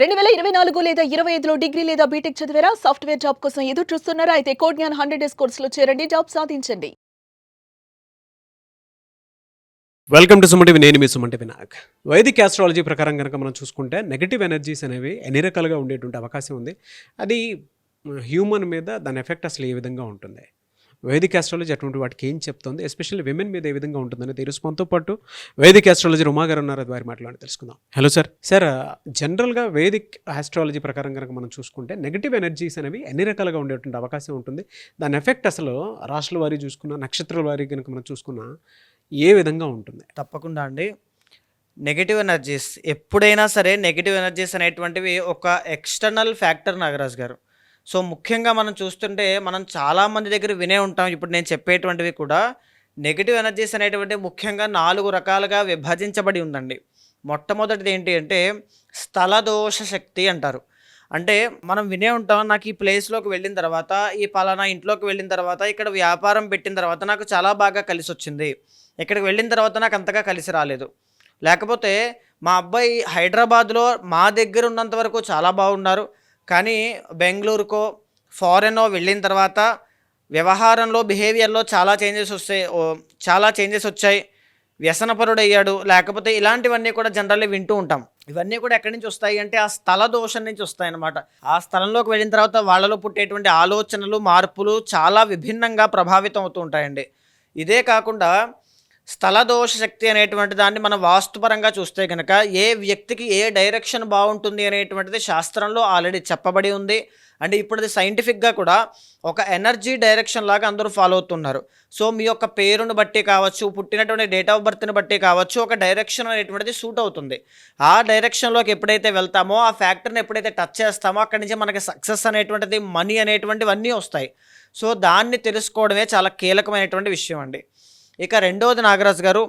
2024 లేదా 25లో డిగ్రీ లేదా బీటెక్ చదివారా? సాఫ్ట్‌వేర్ జాబ్ కోసం ఎదురు చూస్తున్నారా? అయితే కోడ్ జ్ఞాన్ 100 డేస్ కోర్సులో చేరండి. జాబ్ సాధించండి. Welcome to Suman TV. నేను మీ Suman TV Nag. Vedic astrology ప్రకారం కనుక మనం చూసుకుంటే నెగటివ్ ఎనర్జీస్ అనేవి ఎన్ని రకాలుగా ఉండేటువంటి అవకాశం ఉంది. అది హ్యూమన్ మీద దాని ఎఫెక్ట్ అసలు ఏ విధంగా ఉంటుంది, వైదిక్ ఆస్ట్రాలజీ అటువంటి వాటికి ఏం చెప్తుంది, ఎస్పెషల్లీ విమెన్ మీద ఏ విధంగా ఉంటుందని తెలుసు. మనతో పాటు వైదిక్ ఆస్ట్రాలజీ ఉమా గారు ఉన్నారు, వారి మాట్లాడి తెలుసుకుందాం. Hello sir. సార్, జనరల్గా వైదిక్ ఆస్ట్రాలజీ ప్రకారం కనుక మనం చూసుకుంటే నెగటివ్ ఎనర్జీస్ అనేవి ఎన్ని రకాలుగా ఉండేటువంటి అవకాశం ఉంటుంది, దాని ఎఫెక్ట్ అసలు రాశుల వారి చూసుకున్నా, నక్షత్రాల వారి కనుక మనం చూసుకున్నా ఏ విధంగా ఉంటుంది? తప్పకుండా అండి. నెగటివ్ ఎనర్జీస్ ఎప్పుడైనా సరే నెగటివ్ ఎనర్జీస్ అనేటువంటివి ఒక ఎక్స్టర్నల్ ఫ్యాక్టర్ నాగరాజ్ గారు. సో ముఖ్యంగా మనం చూస్తుంటే మనం చాలామంది దగ్గర వినే ఉంటాం. ఇప్పుడు నేను చెప్పేటువంటివి కూడా నెగటివ్ ఎనర్జీస్ అనేటువంటి ముఖ్యంగా 4 రకాలుగా విభజించబడి ఉందండి. మొట్టమొదటిది ఏంటి అంటే స్థల దోష శక్తి అంటారు. అంటే మనం వినే ఉంటాం, నాకు ఈ ప్లేస్లోకి వెళ్ళిన తర్వాత, ఈ పలానా ఇంట్లోకి వెళ్ళిన తర్వాత, ఇక్కడ వ్యాపారం పెట్టిన తర్వాత నాకు చాలా బాగా కలిసి వచ్చింది, ఇక్కడికి వెళ్ళిన తర్వాత నాకు అంతగా కలిసి రాలేదు. లేకపోతే మా అబ్బాయి హైదరాబాద్లో మా దగ్గర ఉన్నంత వరకు చాలా బాగున్నారు, కానీ బెంగళూరుకో ఫారెనో వెళ్ళిన తర్వాత వ్యవహారంలో బిహేవియర్లో చాలా చేంజెస్ వచ్చాయి, వ్యసనపరుడయ్యాడు. లేకపోతే ఇలాంటివన్నీ కూడా జనరల్లీ వింటూ ఉంటాం. ఇవన్నీ కూడా ఎక్కడి నుంచి వస్తాయి అంటే ఆ స్థల దోషం నుంచి వస్తాయి అన్నమాట. ఆ స్థలంలోకి వెళ్ళిన తర్వాత వాళ్ళలో పుట్టేటువంటి ఆలోచనలు, మార్పులు చాలా విభిన్నంగా ప్రభావితం అవుతూ ఉంటాయండి. ఇదే కాకుండా స్థల దోష శక్తి అనేటువంటి దాన్ని మనం వాస్తుపరంగా చూస్తే కనుక ఏ వ్యక్తికి ఏ డైరెక్షన్ బాగుంటుంది అనేటువంటిది శాస్త్రంలో ఆల్రెడీ చెప్పబడి ఉంది. అంటే ఇప్పుడు అది సైంటిఫిక్గా కూడా ఒక ఎనర్జీ డైరెక్షన్ లాగా అందరూ ఫాలో అవుతున్నారు. సో మీ యొక్క పేరును బట్టి కావచ్చు, పుట్టినటువంటి డేట్ ఆఫ్ బర్త్ని బట్టి కావచ్చు, ఒక డైరెక్షన్ అనేటువంటిది సూట్ అవుతుంది. ఆ డైరెక్షన్లోకి ఎప్పుడైతే వెళ్తామో, ఆ ఫ్యాక్టర్ని ఎప్పుడైతే టచ్ చేస్తామో, అక్కడి నుంచి మనకి సక్సెస్ అనేటువంటిది, మనీ అనేటువంటివన్నీ వస్తాయి. సో దాన్ని తెలుసుకోవడమే చాలా కీలకమైనటువంటి విషయం అండి. ఇక రెండవది నాగరాజు గారు,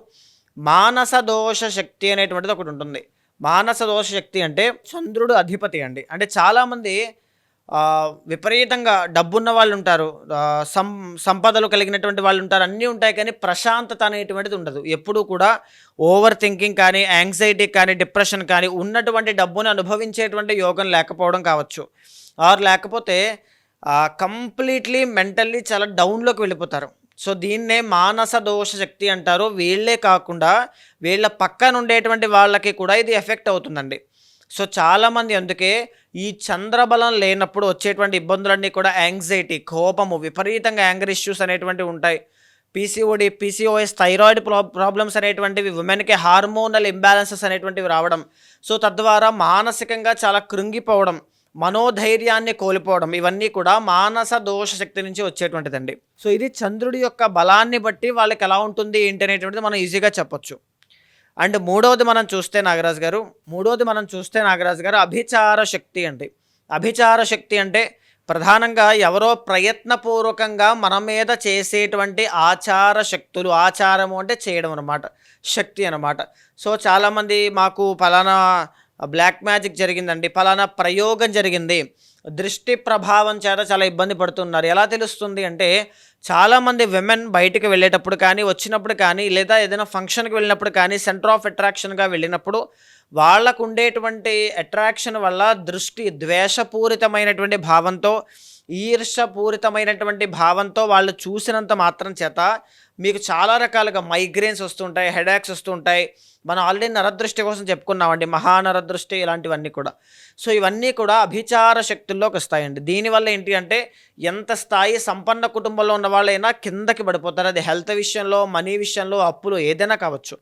మానస దోష శక్తి అనేటువంటిది ఒకటి ఉంటుంది. మానస దోష శక్తి అంటే చంద్రుడు అధిపతి అండి. అంటే చాలామంది విపరీతంగా డబ్బున్న వాళ్ళు ఉంటారు, సంపదలు కలిగినటువంటి వాళ్ళు ఉంటారు, అన్నీ ఉంటాయి, కానీ ప్రశాంతత అనేటువంటిది ఉండదు. ఎప్పుడూ కూడా ఓవర్ థింకింగ్ కానీ, యాంగ్జైటీ కానీ, డిప్రెషన్ కానీ, ఉన్నటువంటి డబ్బును అనుభవించేటువంటి యోగం లేకపోవడం కావచ్చు, ఆర్ లేకపోతే కంప్లీట్లీ మెంటల్లీ చాలా డౌన్లోకి వెళ్ళిపోతారు. సో దీన్నే మానస దోష శక్తి అంటారు. వీళ్ళే కాకుండా వీళ్ళ పక్కన ఉండేటువంటి వాళ్ళకి కూడా ఇది ఎఫెక్ట్ అవుతుందండి. సో చాలామంది అందుకే ఈ చంద్రబలం లేనప్పుడు వచ్చేటువంటి ఇబ్బందులన్నీ కూడా యాంగ్జైటీ, కోపము, విపరీతంగా యాంగర్ ఇష్యూస్ అనేటువంటివి ఉంటాయి. పీసీఓఎస్, థైరాయిడ్ ప్రాబ్లమ్స్ అనేటువంటివి, ఉమెన్కి హార్మోనల్ ఇంబ్యాలెన్సెస్ అనేటువంటివి రావడం, సో తద్వారా మానసికంగా చాలా కృంగిపోవడం, మనోధైర్యాన్ని కోల్పోవడం, ఇవన్నీ కూడా మానస దోష శక్తి నుంచి వచ్చేటువంటిదండి. సో ఇది చంద్రుడి యొక్క బలాన్ని బట్టి వాళ్ళకి ఎలా ఉంటుంది ఏంటి అనేటువంటిది మనం ఈజీగా చెప్పొచ్చు. అండ్ మూడవది మనం చూస్తే నాగరాజు గారు అభిచార శక్తి అండి. అభిచార శక్తి అంటే ప్రధానంగా ఎవరో ప్రయత్నపూర్వకంగా మన మీద చేసేటువంటి ఆచార శక్తులు. ఆచారము అంటే చేయడం అనమాట, శక్తి అనమాట. సో చాలామంది మాకు ఫలానా బ్లాక్ మ్యాజిక్ జరిగిందండి, ఫలానా ప్రయోగం జరిగింది, దృష్టి ప్రభావం చేత చాలా ఇబ్బంది పడుతున్నారు. ఎలా తెలుస్తుంది అంటే చాలామంది విమెన్ బయటికి వెళ్ళేటప్పుడు కానీ, వచ్చినప్పుడు కానీ, లేదా ఏదైనా ఫంక్షన్కి వెళ్ళినప్పుడు కానీ, సెంటర్ ఆఫ్ అట్రాక్షన్గా వెళ్ళినప్పుడు వాళ్ళకు ఉండేటువంటి అట్రాక్షన్ వల్ల దృష్టి ద్వేషపూరితమైనటువంటి భావంతో, ఈర్షపూరితమైనటువంటి భావంతో వాళ్ళు చూసినంత మాత్రం చేత మీకు చాలా రకాలుగా మైగ్రేన్స్ వస్తుంటాయి, హెడేక్స్ వస్తుంటాయి. మనం ఆల్రెడీ నరదృష్టి కోసం చెప్పుకున్నామండి, మహానరదృష్టి, ఇలాంటివన్నీ కూడా. సో ఇవన్నీ కూడా అభిచార శక్తుల్లోకి వస్తాయండి. దీనివల్ల ఏంటి అంటే ఎంత స్థాయి సంపన్న కుటుంబంలో ఉన్న వాళ్ళైనా కిందకి పడిపోతారు. అది హెల్త్ విషయంలో, మనీ విషయంలో, అప్పులు ఏదైనా కావచ్చు.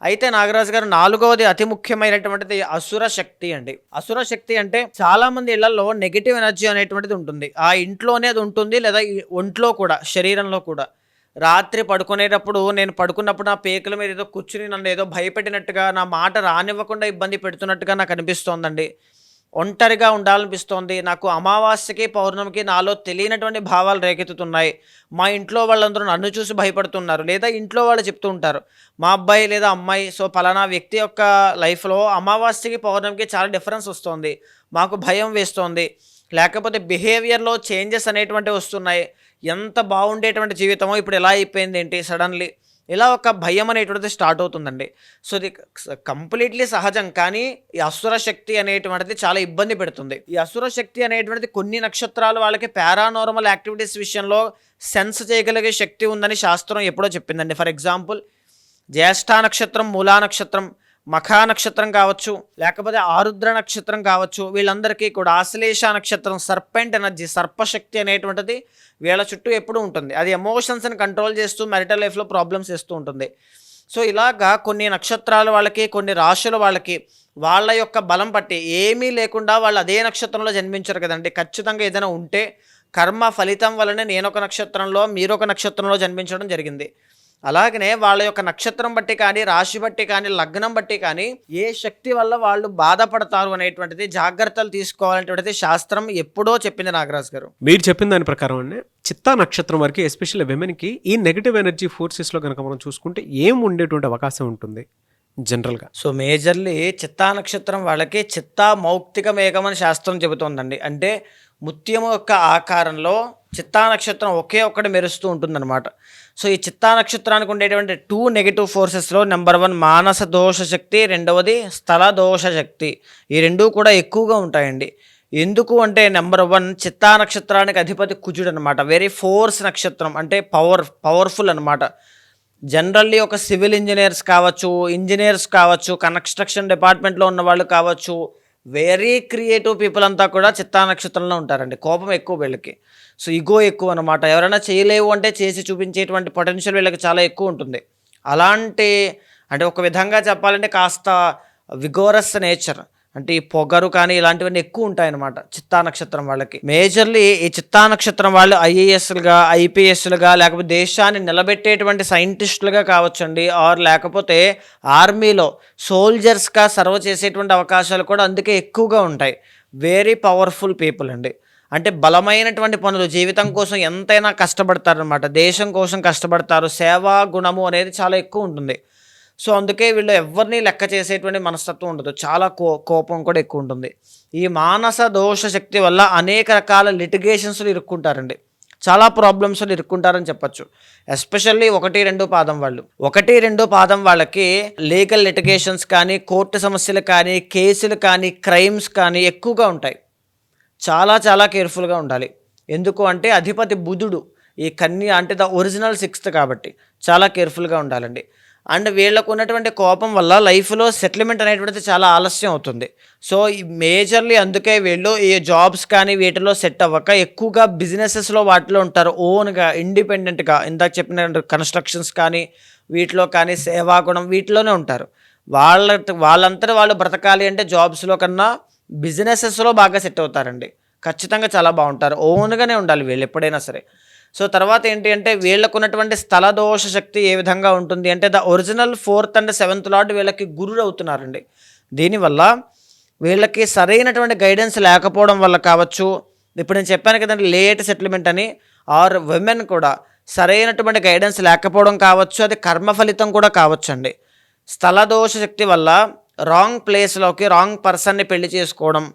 అయితే నాగరాజు గారు, 4వది అతి ముఖ్యమైనటువంటిది అసుర శక్తి అండి. అసుర శక్తి అంటే చాలామంది ఇళ్లలో నెగిటివ్ ఎనర్జీ అనేటువంటిది ఉంటుంది. ఆ ఇంట్లోనే అది ఉంటుంది, లేదా ఒంట్లో కూడా, శరీరంలో కూడా. రాత్రి పడుకునేటప్పుడు, నేను పడుకున్నప్పుడు నా పేకల మీద ఏదో కూర్చుని నన్ను ఏదో భయపెట్టినట్టుగా, నా మాట రానివ్వకుండా ఇబ్బంది పెడుతున్నట్టుగా నాకు అనిపిస్తోందండి. ఒంటరిగా ఉండాలనిపిస్తోంది నాకు. అమావాస్యకి, పౌర్ణమికి నాలో తెలియనటువంటి భావాలు రేకెత్తుతున్నాయి. మా ఇంట్లో వాళ్ళందరూ నన్ను చూసి భయపడుతున్నారు, లేదా ఇంట్లో వాళ్ళు చెప్తూ ఉంటారు, మా అబ్బాయి లేదా అమ్మాయి, సో పలానా వ్యక్తి యొక్క లైఫ్లో అమావాస్యకి, పౌర్ణమికి చాలా డిఫరెన్స్ వస్తుంది, మాకు భయం వేస్తోంది. లేకపోతే బిహేవియర్లో చేంజెస్ అనేటువంటివి వస్తున్నాయి. ఎంత బాగుండేటువంటి జీవితమో ఇప్పుడు ఎలా అయిపోయింది ఏంటి సడన్లీ, ఇలా ఒక భయం అనేటువంటిది స్టార్ట్ అవుతుందండి. సో ఇది కంప్లీట్లీ సహజం. కానీ ఈ అసుర శక్తి అనేటువంటిది చాలా ఇబ్బంది పెడుతుంది. ఈ అసుర శక్తి అనేటువంటిది కొన్ని నక్షత్రాలు వాళ్ళకి పారానార్మల్ యాక్టివిటీస్ విషయంలో సెన్స్ చేయగలిగే శక్తి ఉందని శాస్త్రం ఎప్పుడో చెప్పిందండి. ఫర్ ఎగ్జాంపుల్ జ్యేష్ఠ నక్షత్రం, మూలా నక్షత్రం, మఖా నక్షత్రం కావచ్చు, లేకపోతే ఆరుద్ర నక్షత్రం కావచ్చు, వీళ్ళందరికీ కూడా ఆశ్లేష నక్షత్రం, సర్పెంట్ ఎనర్జీ, సర్పశక్తి అనేటువంటిది వీళ్ళ చుట్టూ ఎప్పుడూ ఉంటుంది. అది ఎమోషన్స్ని కంట్రోల్ చేస్తూ మ్యారిటల్ లైఫ్లో ప్రాబ్లమ్స్ ఇస్తూ ఉంటుంది. సో ఇలాగా కొన్ని నక్షత్రాల వాళ్ళకి, కొన్ని రాశుల వాళ్ళకి వాళ్ళ యొక్క బలం పట్టి ఏమీ లేకుండా వాళ్ళు అదే నక్షత్రంలో జన్మించారు కదండి. ఖచ్చితంగా ఏదైనా ఉంటే కర్మ ఫలితం వలనే నేనొక నక్షత్రంలో, మీరొక నక్షత్రంలో జన్మించడం జరిగింది. అలాగనే వాళ్ళ యొక్క నక్షత్రం బట్టి కానీ, రాశి బట్టి కానీ, లగ్నం బట్టి కానీ ఏ శక్తి వల్ల వాళ్ళు బాధపడతారు అనేటువంటిది, జాగ్రత్తలు తీసుకోవాలనేటువంటిది శాస్త్రం ఎప్పుడో చెప్పింది నాగరాజు గారు. మీరు చెప్పిన దాని ప్రకారం అండి, చిత్తా నక్షత్రం వరకు ఎస్పెషల్లీ విమెన్కి ఈ నెగిటివ్ ఎనర్జీ ఫోర్సెస్లో కనుక మనం చూసుకుంటే ఏం ఉండేటువంటి అవకాశం ఉంటుంది జనరల్గా? సో మేజర్లీ చిత్తా నక్షత్రం వాళ్ళకి చిత్తా మౌక్తిక మేఘం అని శాస్త్రం చెబుతోందండి. అంటే ముత్యము యొక్క ఆకారంలో చిత్తా నక్షత్రం ఒకే ఒక్కటి మెరుస్తూ ఉంటుందన్నమాట. సో ఈ చిత్తా నక్షత్రానికి ఉండేటువంటి 2 నెగిటివ్ ఫోర్సెస్లో నెంబర్ 1 మానస దోష శక్తి, రెండవది స్థల దోష శక్తి. ఈ రెండూ కూడా ఎక్కువగా ఉంటాయండి. ఎందుకు అంటే నెంబర్ 1 చిత్తా నక్షత్రానికి అధిపతి కుజుడు అనమాట. వెరీ ఫోర్స్ నక్షత్రం, అంటే పవర్ఫుల్ అనమాట. జనరల్లీ ఒక సివిల్ ఇంజనీర్స్ కావచ్చు, ఇంజనీర్స్ కావచ్చు, కన్స్ట్రక్షన్ డిపార్ట్మెంట్లో ఉన్న వాళ్ళు కావచ్చు, వెరీ క్రియేటివ్ పీపుల్ అంతా కూడా చిత్తా నక్షత్రంలో ఉంటారండి. కోపం ఎక్కువ వీళ్ళకి. సో ఇగో ఎక్కువ అనమాట. ఎవరైనా చేయలేవు అంటే చేసి చూపించేటువంటి పొటెన్షియల్ వీళ్ళకి చాలా ఎక్కువ ఉంటుంది. అలాంటి అంటే ఒక విధంగా చెప్పాలంటే కాస్త విగోరస్ నేచర్, అంటే ఈ పొగరు కానీ ఇలాంటివన్నీ ఎక్కువ ఉంటాయన్నమాట చిత్తా నక్షత్రం వాళ్ళకి. మేజర్లీ ఈ చిత్తా నక్షత్రం వాళ్ళు ఐఏఎస్లుగా, ఐపీఎస్లుగా, లేకపోతే దేశాన్ని నిలబెట్టేటువంటి సైంటిస్టులుగా కావచ్చండి, ఆర్ లేకపోతే ఆర్మీలో సోల్జర్స్గా సర్వ్ చేసేటువంటి అవకాశాలు కూడా అందుకే ఎక్కువగా ఉంటాయి. వెరీ పవర్ఫుల్ పీపుల్ అండి. అంటే బలమైనటువంటి పనులు, జీవితం కోసం ఎంతైనా కష్టపడతారనమాట, దేశం కోసం కష్టపడతారు. సేవా గుణము అనేది చాలా ఎక్కువ ఉంటుంది. సో అందుకే వీళ్ళు ఎవరిని లెక్క చేసేటువంటి మనస్తత్వం ఉండదు. చాలా కోపం కూడా ఎక్కువ ఉంటుంది. ఈ మానస దోష శక్తి వల్ల అనేక రకాల లిటిగేషన్స్లు ఇరుక్కుంటారండి. చాలా ప్రాబ్లమ్స్లు ఇరుక్కుంటారని చెప్పచ్చు. ఎస్పెషల్లీ 1-2 పాదం వాళ్ళు. 1-2 పాదం వాళ్ళకి లీగల్ లిటిగేషన్స్ కానీ, కోర్టు సమస్యలు కానీ, కేసులు కానీ, క్రైమ్స్ కానీ ఎక్కువగా ఉంటాయి. చాలా చాలా కేర్ఫుల్గా ఉండాలి. ఎందుకు అంటే అధిపతి బుధుడు, ఈ కన్య అంటే ద ఒరిజినల్ 6th కాబట్టి చాలా కేర్ఫుల్గా ఉండాలండి. అండ్ వీళ్ళకు ఉన్నటువంటి కోపం వల్ల లైఫ్లో సెటిల్మెంట్ అనేటువంటిది చాలా ఆలస్యం అవుతుంది. సో ఈ మేజర్లీ అందుకే వీళ్ళు ఈ జాబ్స్ కానీ వీటిలో సెట్ అవ్వక ఎక్కువగా బిజినెసెస్లో వాటిలో ఉంటారు. ఓన్గా ఇండిపెండెంట్గా, ఇందాక చెప్పిన కన్స్ట్రక్షన్స్ కానీ వీటిలో కానీ, సేవాగుణం వీటిలోనే ఉంటారు. వాళ్ళంతటా వాళ్ళు బ్రతకాలి అంటే జాబ్స్లో కన్నా బిజినెసెస్లో బాగా సెట్ అవుతారండి. ఖచ్చితంగా చాలా బాగుంటారు. ఓన్గానే ఉండాలి వీళ్ళు ఎప్పుడైనా సరే. సో తర్వాత ఏంటి అంటే వీళ్ళకు ఉన్నటువంటి స్థల దోష శక్తి ఏ విధంగా ఉంటుంది అంటే the original 4th and 7th lord వీళ్ళకి గురుడు అవుతున్నారండి. దీనివల్ల వీళ్ళకి సరైనటువంటి గైడెన్స్ లేకపోవడం వల్ల కావచ్చు, ఇప్పుడు నేను చెప్పాను కదండి లేట్ సెటిల్మెంట్ అని, ఆర్ విమెన్ కూడా సరైనటువంటి గైడెన్స్ లేకపోవడం కావచ్చు, అది కర్మ ఫలితం కూడా కావచ్చు అండి. స్థల దోష శక్తి వల్ల రాంగ్ ప్లేస్లోకి రాంగ్ పర్సన్ని పెళ్లి చేసుకోవడం,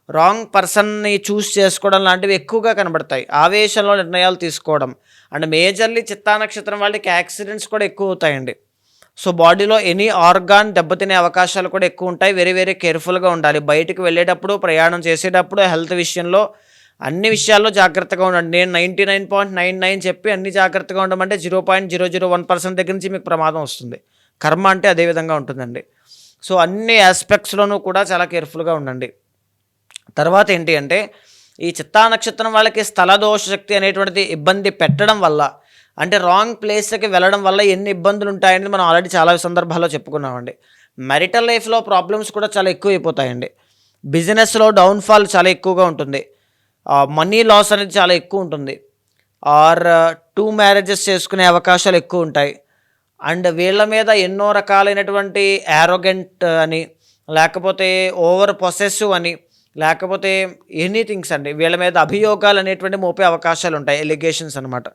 రాంగ్ పర్సన్ని చూస్ చేసుకోవడం లాంటివి ఎక్కువగా కనబడతాయి. ఆవేశంలో నిర్ణయాలు తీసుకోవడం. అండ్ మేజర్లీ చిత్తా నక్షత్రం వాళ్ళకి యాక్సిడెంట్స్ కూడా ఎక్కువ అవుతాయండి. సో బాడీలో ఎనీ ఆర్గాన్ దెబ్బతినే అవకాశాలు కూడా ఎక్కువ ఉంటాయి. వెరీ వెరీ కేర్ఫుల్గా ఉండాలి. బయటికి వెళ్ళేటప్పుడు, ప్రయాణం చేసేటప్పుడు, హెల్త్ విషయంలో అన్ని విషయాల్లో జాగ్రత్తగా ఉండండి. నేను 99.99 చెప్పి అన్ని జాగ్రత్తగా ఉండమంటే 0.001% దగ్గర నుంచి మీకు ప్రమాదం వస్తుంది. కర్మ అంటే అదే విధంగా ఉంటుందండి. సో అన్ని ఆస్పెక్ట్స్లోనూ కూడా చాలా కేర్ఫుల్గా ఉండండి. తర్వాత ఏంటి అంటే ఈ చిత్తా నక్షత్రం వాళ్ళకి స్థల దోష శక్తి అనేటువంటిది ఇబ్బంది పెట్టడం వల్ల, అంటే రాంగ్ ప్లేస్కి వెళ్ళడం వల్ల ఎన్ని ఇబ్బందులు ఉంటాయని మనం ఆల్రెడీ చాలా సందర్భాల్లో చెప్పుకున్నామండి. మ్యారిటల్ లైఫ్లో ప్రాబ్లమ్స్ కూడా చాలా ఎక్కువ అయిపోతాయండి. బిజినెస్లో డౌన్ఫాల్ చాలా ఎక్కువగా ఉంటుంది. మనీ లాస్ అనేది చాలా ఎక్కువ ఉంటుంది. ఆర్ 2 మ్యారేజెస్ చేసుకునే అవకాశాలు ఎక్కువ ఉంటాయి. అండ్ వీళ్ళ మీద ఎన్నో రకాలైనటువంటి యారోగెంట్ అని, లేకపోతే ఓవర్ పొసెసివ్ అని, లేకపోతే ఎనీథింగ్స్ అండి, వీళ్ళ మీద అభియోగాలు అనేటువంటి మోపే అవకాశాలు ఉంటాయి. ఎలిగేషన్స్ అనమాట.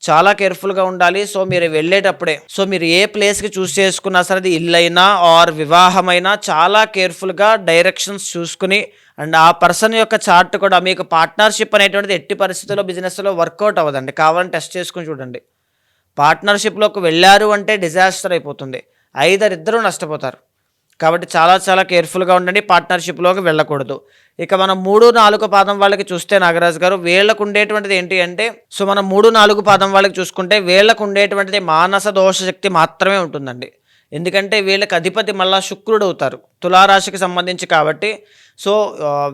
చాలా కేర్ఫుల్గా ఉండాలి. సో మీరు వెళ్ళేటప్పుడే, సో మీరు ఏ ప్లేస్కి చూస్ చేసుకున్నా సరే, అది ఇల్లైనా ఆర్ వివాహమైనా చాలా కేర్ఫుల్గా డైరెక్షన్స్ చూసుకుని, అండ్ ఆ పర్సన్ యొక్క చార్ట్ కూడా, మీకు పార్ట్నర్షిప్ అనేటువంటిది ఎట్టి పరిస్థితుల్లో బిజినెస్లో వర్కౌట్ అవ్వదండి. కావాలని టెస్ట్ చేసుకుని చూడండి. పార్ట్నర్షిప్లోకి వెళ్ళారు అంటే డిజాస్టర్ అయిపోతుంది, ఇద్దరు నష్టపోతారు. కాబట్టి చాలా చాలా కేర్ఫుల్గా ఉండండి, పార్ట్నర్షిప్లోకి వెళ్ళకూడదు. ఇక మనం 3, 4 పాదం వాళ్ళకి చూస్తే నాగరాజు గారు వీళ్ళకు ఉండేటువంటిది ఏంటి అంటే, సో మనం 3, 4 పాదం వాళ్ళకి చూసుకుంటే వీళ్ళకు ఉండేటువంటిది మానస దోష శక్తి మాత్రమే ఉంటుందండి. ఎందుకంటే వీళ్ళకి అధిపతి మళ్ళా శుక్రుడు అవుతారు, తులారాశికి సంబంధించి కాబట్టి. సో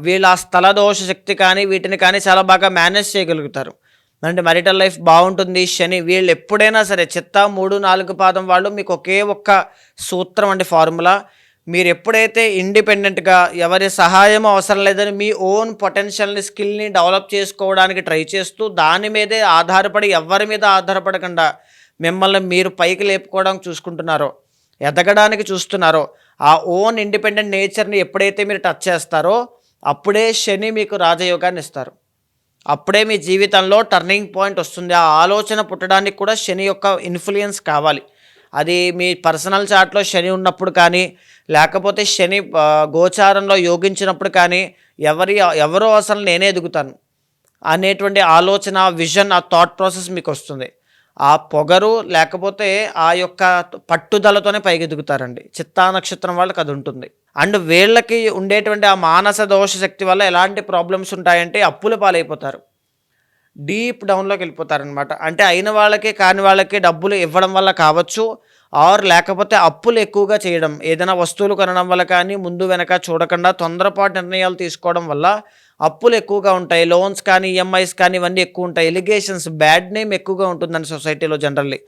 వీళ్ళ స్థల దోష శక్తి కానీ వీటిని కానీ చాలా బాగా మేనేజ్ చేయగలుగుతారు. అంటే మ్యారిటల్ లైఫ్ బాగుంటుంది. శని వీళ్ళు ఎప్పుడైనా సరే చిత్త 3, 4 పాదం వాళ్ళు మీకు ఒకే ఒక్క సూత్రం అండి, ఫార్ములా. మీరు ఎప్పుడైతే ఇండిపెండెంట్గా ఎవరి సహాయం అవసరం లేదని మీ ఓన్ పొటెన్షియల్ని స్కిల్ని డెవలప్ చేసుకోవడానికి ట్రై చేస్తూ దాని మీదే ఆధారపడి ఎవరి మీద ఆధారపడకుండా మిమ్మల్ని మీరు పైకి లేపుకోవడం చూసుకుంటున్నారో, ఎదగడానికి చూస్తున్నారో, ఆ ఓన్ ఇండిపెండెంట్ నేచర్ని ఎప్పుడైతే మీరు టచ్ చేస్తారో అప్పుడే శని మీకు రాజయోగాన్ని ఇస్తారు. అప్పుడే మీ జీవితంలో టర్నింగ్ పాయింట్ వస్తుంది. ఆ ఆలోచన పుట్టడానికి కూడా శని యొక్క ఇన్ఫ్లుయెన్స్ కావాలి. అది మీ పర్సనల్ చార్ట్లో శని ఉన్నప్పుడు కానీ, లేకపోతే శని గోచారంలో యోగించినప్పుడు కానీ, ఎవరో అసలు నేనే ఎదుగుతాను అనేటువంటి ఆలోచన, విజన్, ఆ థాట్ ప్రాసెస్ మీకు వస్తుంది. ఆ పొగరు లేకపోతే ఆ యొక్క పట్టుదలతోనే పైకి ఎదుగుతారండి. చిత్తా నక్షత్రం వాళ్ళకి అది ఉంటుంది. అండ్ వీళ్ళకి ఉండేటువంటి ఆ మానస దోష శక్తి వల్ల ఎలాంటి ప్రాబ్లమ్స్ ఉంటాయంటే అప్పుల పాలైపోతారు, డీప్ డౌన్లోకి వెళ్ళిపోతారనమాట. అంటే అయిన వాళ్ళకి కాని వాళ్ళకి డబ్బులు ఇవ్వడం వల్ల కావచ్చు, ఆర్ లేకపోతే అప్పులు ఎక్కువగా చేయడం, ఏదైనా వస్తువులు కొనడం వల్ల కానీ, ముందు వెనక చూడకుండా తొందరపాటు నిర్ణయాలు తీసుకోవడం వల్ల అప్పులు ఎక్కువగా ఉంటాయి. లోన్స్ కానీ ఈఎంఐస్ కానీ ఇవన్నీ ఎక్కువ ఉంటాయి. ఎలిగేషన్స్, బ్యాడ్ నేమ్ ఎక్కువగా ఉంటుందండి సొసైటీలో జనరల్లీ.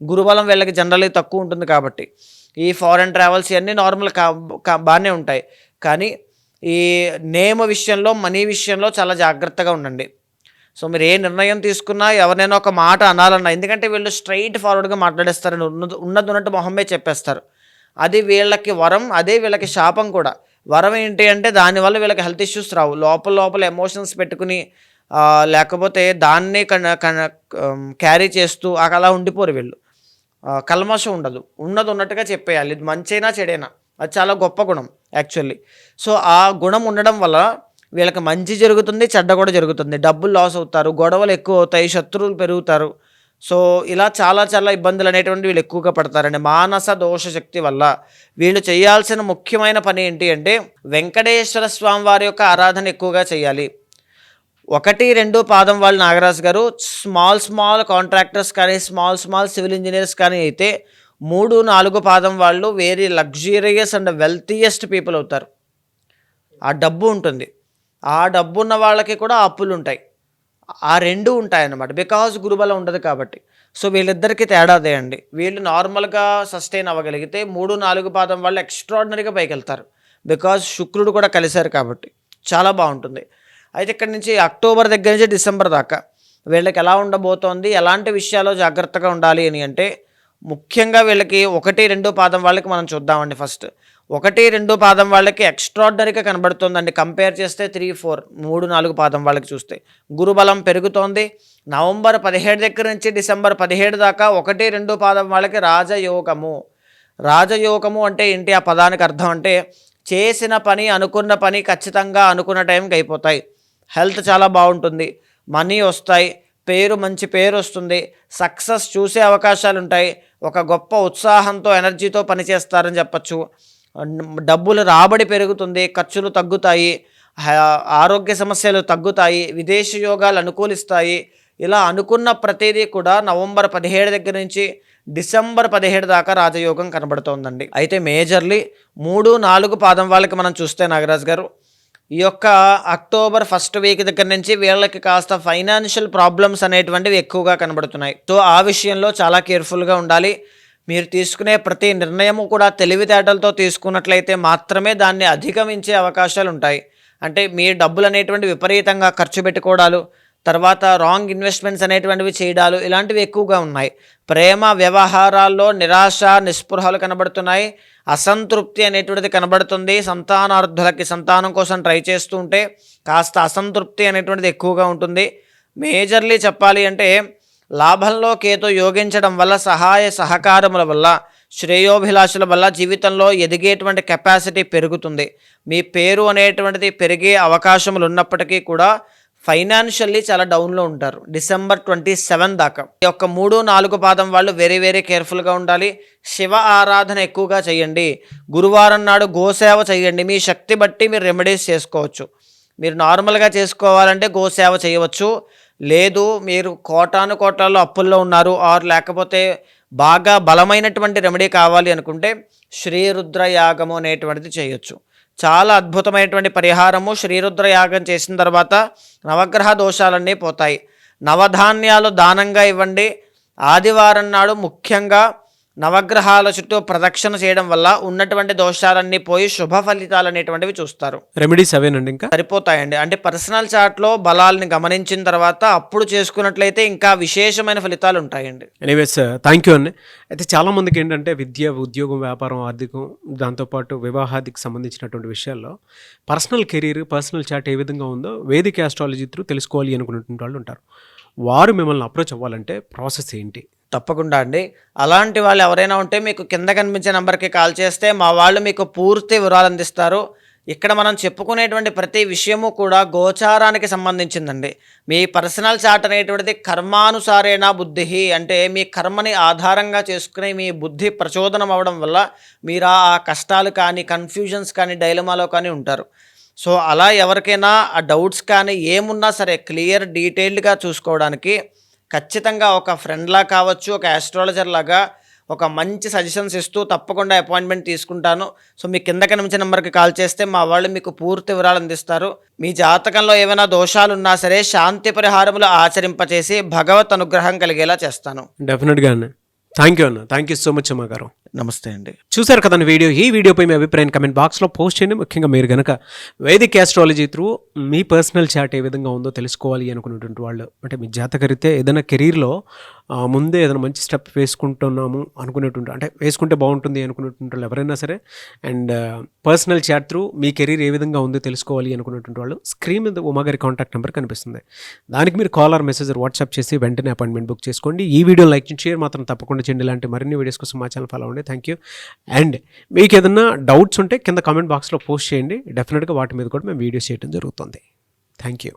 గురుబలం వీళ్ళకి జనరల్లీ తక్కువ ఉంటుంది కాబట్టి ఈ ఫారెన్ ట్రావెల్స్ ఇవన్నీ నార్మల్ బాగానే ఉంటాయి. కానీ ఈ నేమ్ విషయంలో, మనీ విషయంలో చాలా జాగ్రత్తగా ఉండండి. సో మీరు ఏ నిర్ణయం తీసుకున్నా ఎవరైనా ఒక మాట అనాలన్నా, ఎందుకంటే వీళ్ళు స్ట్రైట్ ఫార్వర్డ్గా మాట్లాడేస్తారని ఉన్నది ఉన్నట్టు మొహమ్మే చెప్పేస్తారు. అది వీళ్ళకి వరం, అదే వీళ్ళకి శాపం కూడా. వరం ఏంటి అంటే దానివల్ల వీళ్ళకి హెల్త్ ఇష్యూస్ రావు. లోపల ఎమోషన్స్ పెట్టుకుని లేకపోతే దాన్నే క్యారీ చేస్తూ అలా ఉండిపోరు వీళ్ళు. కల్మషం ఉండదు, ఉన్నది ఉన్నట్టుగా చెప్పేయాలి. ఇది మంచైనా చెడైనా అది చాలా గొప్ప గుణం యాక్చువల్లీ. సో ఆ గుణం ఉండడం వల్ల వీళ్ళకి మంచి జరుగుతుంది, చెడ్డ కూడా జరుగుతుంది. డబ్బులు లాస్ అవుతారు, గొడవలు ఎక్కువ అవుతాయి, శత్రువులు పెరుగుతారు. సో ఇలా చాలా చాలా ఇబ్బందులు అనేటువంటి వీళ్ళు ఎక్కువగా పడతారండి మానస దోష శక్తి వల్ల. వీళ్ళు చేయాల్సిన ముఖ్యమైన పని ఏంటి అంటే వెంకటేశ్వర స్వామి వారి యొక్క ఆరాధన ఎక్కువగా చేయాలి. 1, 2 పాదం వాళ్ళు నాగరాజు గారు స్మాల్ కాంట్రాక్టర్స్ కానీ, స్మాల్ సివిల్ ఇంజనీర్స్ కానీ అయితే 3, 4 పాదం వాళ్ళు very luxurious and wealthiest people అవుతారు. ఆ డబ్బు ఉంటుంది, ఆ డబ్బు ఉన్న వాళ్ళకి కూడా అప్పులు ఉంటాయి. ఆ రెండు ఉంటాయన్నమాట, బికాజ్ గురుబలం ఉండదు కాబట్టి. సో వీళ్ళిద్దరికీ తేడా అదే అండి. వీళ్ళు నార్మల్గా సస్టైన్ అవ్వగలిగితే 3, 4 పాదం వాళ్ళు ఎక్స్ట్రాడినరీగా పైకి వెళ్తారు, బికాజ్ శుక్రుడు కూడా కలిశారు కాబట్టి చాలా బాగుంటుంది. అయితే ఇక్కడ నుంచి అక్టోబర్ దగ్గర నుంచి డిసెంబర్ దాకా వీళ్ళకి ఎలా ఉండబోతోంది, ఎలాంటి విషయాల్లో జాగ్రత్తగా ఉండాలి అని అంటే ముఖ్యంగా వీళ్ళకి 1, 2 పాదం వాళ్ళకి మనం చూద్దామండి. ఫస్ట్ 1, 2 పాదం వాళ్ళకి ఎక్స్ట్రాడినరీగా కనబడుతుందండి కంపేర్ చేస్తే 3, 4, 3, 4 పాదం వాళ్ళకి చూస్తే గురుబలం పెరుగుతోంది. నవంబర్ 17 దగ్గర నుంచి డిసెంబర్ 17 దాకా 1, 2 పాదం వాళ్ళకి రాజయోగము అంటే ఏంటి, ఆ పదానికి అర్థం అంటే చేసిన పని, అనుకున్న పని ఖచ్చితంగా అనుకున్న టైంకి అయిపోతాయి. హెల్త్ చాలా బాగుంటుంది, మనీ వస్తాయి, మంచి పేరు వస్తుంది, సక్సెస్ చూసే అవకాశాలు ఉంటాయి, ఒక గొప్ప ఉత్సాహంతో ఎనర్జీతో పనిచేస్తారని చెప్పచ్చు. డబ్బులు రాబడి పెరుగుతుంది, ఖర్చులు తగ్గుతాయి, ఆరోగ్య సమస్యలు తగ్గుతాయి, విదేశీ యోగాలు అనుకూలిస్తాయి. ఇలా అనుకున్న ప్రతిదీ కూడా నవంబర్ 17 దగ్గర నుంచి డిసెంబర్ 17 దాకా రాజయోగం కనబడుతోందండి. అయితే మేజర్లీ 3, 4 పాదం వాళ్ళకి మనం చూస్తే నాగరాజు గారు ఈ యొక్క అక్టోబర్ 1st వీక్ దగ్గర నుంచి వీళ్ళకి కాస్త ఫైనాన్షియల్ ప్రాబ్లమ్స్ అనేటువంటివి ఎక్కువగా కనబడుతున్నాయి. సో ఆ విషయంలో చాలా కేర్ఫుల్గా ఉండాలి. మీరు తీసుకునే ప్రతి నిర్ణయము కూడా తెలివితేటలతో తీసుకున్నట్లయితే మాత్రమే దాన్ని అధిగమించే అవకాశాలు ఉంటాయి. అంటే మీ డబ్బులు అనేటువంటి విపరీతంగా ఖర్చు పెట్టుకోవడాలు, తర్వాత రాంగ్ ఇన్వెస్ట్మెంట్స్ అనేటువంటివి చేయడాలు ఇలాంటివి ఎక్కువగా ఉన్నాయి. ప్రేమ వ్యవహారాల్లో నిరాశ, నిస్పృహలు కనబడుతున్నాయి, అసంతృప్తి అనేటువంటిది కనబడుతుంది. సంతానార్థులకి సంతానం కోసం ట్రై చేస్తూ ఉంటే కాస్త అసంతృప్తి అనేటువంటిది ఎక్కువగా ఉంటుంది. మేజర్లీ చెప్పాలి అంటే లాభంలో కేతు యోగించడం వల్ల, సహాయ సహకారముల వల్ల, శ్రేయోభిలాషుల వల్ల జీవితంలో ఎదిగేటువంటి కెపాసిటీ పెరుగుతుంది. మీ పేరు అనేటువంటిది పెరిగే అవకాశములు ఉన్నప్పటికీ కూడా ఫైనాన్షియల్లీ చాలా డౌన్లో ఉంటారు డిసెంబర్ 27 దాకా. ఈ యొక్క 3, 4 పాదం వాళ్ళు వెరీ వెరీ కేర్ఫుల్గా ఉండాలి. శివ ఆరాధన ఎక్కువగా చేయండి. గురువారం నాడు గోసేవ చేయండి. మీ శక్తి బట్టి మీరు రెమెడీస్ చేసుకోవచ్చు. మీరు నార్మల్గా చేసుకోవాలంటే గోసేవ చేయవచ్చు. లేదు మీరు కోటాను కోట్లలో అప్పుల్లో ఉన్నారు ఆర్ లేకపోతే బాగా బలమైనటువంటి రెమెడీ కావాలి అనుకుంటే శ్రీరుద్ర యాగము అనేటువంటిది చేయొచ్చు. చాలా అద్భుతమైనటువంటి పరిహారము. శ్రీరుద్ర యాగం చేసిన తర్వాత నవగ్రహ దోషాలన్నీ పోతాయి. నవధాన్యాలు దానంగా ఇవ్వండి. ఆదివారం నాడు ముఖ్యంగా నవగ్రహాల చుట్టూ ప్రదక్షిణ చేయడం వల్ల ఉన్నటువంటి దోషాలన్నీ పోయి శుభ ఫలితాలు అనేటువంటివి చూస్తారు. రెమెడీస్ అవేనండి ఇంకా సరిపోతాయండి. అంటే పర్సనల్ చార్ట్లో బలాల్ని గమనించిన తర్వాత అప్పుడు చేసుకున్నట్లయితే ఇంకా విశేషమైన ఫలితాలు ఉంటాయండి. ఎనీవేస్ థ్యాంక్ యూ అండి. అయితే చాలామందికి ఏంటంటే విద్య, ఉద్యోగం, వ్యాపారం, ఆర్థికం, దాంతోపాటు వివాహాదికి సంబంధించినటువంటి విషయాల్లో పర్సనల్ కెరీర్, పర్సనల్ చార్ట్ ఏ విధంగా ఉందో వేదిక ఆస్ట్రాలజీ త్రూ తెలుసుకోవాలి అనుకున్నటువంటి వాళ్ళు ఉంటారు. వారు మిమ్మల్ని అప్రోచ్ అవ్వాలంటే ప్రాసెస్ ఏంటి? తప్పకుండా అండి. అలాంటి వాళ్ళు ఎవరైనా ఉంటే మీకు కింద కనిపించే నెంబర్కి కాల్ చేస్తే మా వాళ్ళు మీకు పూర్తి వివరాలు అందిస్తారు. ఇక్కడ మనం చెప్పుకునేటువంటి ప్రతి విషయము కూడా గోచారానికి సంబంధించిందండి. మీ పర్సనల్ చార్ట్ అనేటువంటిది కర్మానుసారేణ బుద్ధి, అంటే మీ కర్మని ఆధారంగా చేసుకుని మీ బుద్ధి ప్రచోదనం అవ్వడం వల్ల మీరు ఆ కష్టాలు కానీ, కన్ఫ్యూజన్స్ కానీ, డైలమాలో కానీ ఉంటారు. సో అలా ఎవరికైనా ఆ డౌట్స్ కానీ ఏమున్నా సరే క్లియర్ డీటెయిల్డ్గా చూసుకోవడానికి ఖచ్చితంగా ఒక ఫ్రెండ్లా కావచ్చు, ఒక ఆస్ట్రాలజర్ లాగా ఒక మంచి సజెషన్స్ ఇస్తూ తప్పకుండా అపాయింట్మెంట్ తీసుకుంటాను. సో మీ కింద కనిపించే నెంబర్కి కాల్ చేస్తే మా వాళ్ళు మీకు పూర్తి వివరాలు అందిస్తారు. మీ జాతకంలో ఏమైనా దోషాలు ఉన్నా సరే శాంతి పరిహారములు ఆచరింపచేసి భగవత్ అనుగ్రహం కలిగేలా చేస్తాను. డెఫినెట్గా అన్న. థ్యాంక్ యూ అన్న. థ్యాంక్ యూ సో మచ్ అమ్మ గారు. నమస్తే అండి. చూశారు కదండి వీడియో. ఈ వీడియోపై మీ అభిప్రాయం కమెంట్ బాక్స్లో పోస్ట్ చేయండి. ముఖ్యంగా మీరు కనుక వేదిక్ ఆస్ట్రాలజీ త్రూ మీ పర్సనల్ చార్ట్ ఏ విధంగా ఉందో తెలుసుకోవాలి అనుకున్నటువంటి వాళ్ళు, అంటే మీ జాతకరీతే ఏదైనా కెరీర్లో ముందే ఏదైనా మంచి స్టెప్ వేసుకుంటున్నాము అనుకునేటువంటి, అంటే వేసుకుంటే బాగుంటుంది అనుకునేటువంటి వాళ్ళు ఎవరైనా సరే, అండ్ పర్సనల్ చార్ట్ త్రూ మీ కెరీర్ ఏ విధంగా ఉందో తెలుసుకోవాలి అనుకున్నటువంటి వాళ్ళు స్క్రీన్ మీద ఉమాగారి కాంటాక్ట్ నెంబర్ కనిపిస్తుంది. దానికి మీరు కాల్ ఆర్ మెసేజ్ వాట్సాప్ చేసి వెంటనే అపాయింట్మెంట్ బుక్ చేసుకోండి. ఈ వీడియో లైక్ చేసి షేర్ మాత్రం తప్పకుండా చేయండి. ఇలాంటి మరిన్ని వీడియోస్ కోసం మా ఛానల్ ఫాలో అవ్వండి. Thank you. అండ్ మీకు ఏదైనా డౌట్స్ ఉంటే కింద కామెంట్ బాక్స్లో పోస్ట్ చేయండి. డెఫినెట్గా వాటి మీద కూడా మేము వీడియోస్ చేయడం జరుగుతుంది. Thank you.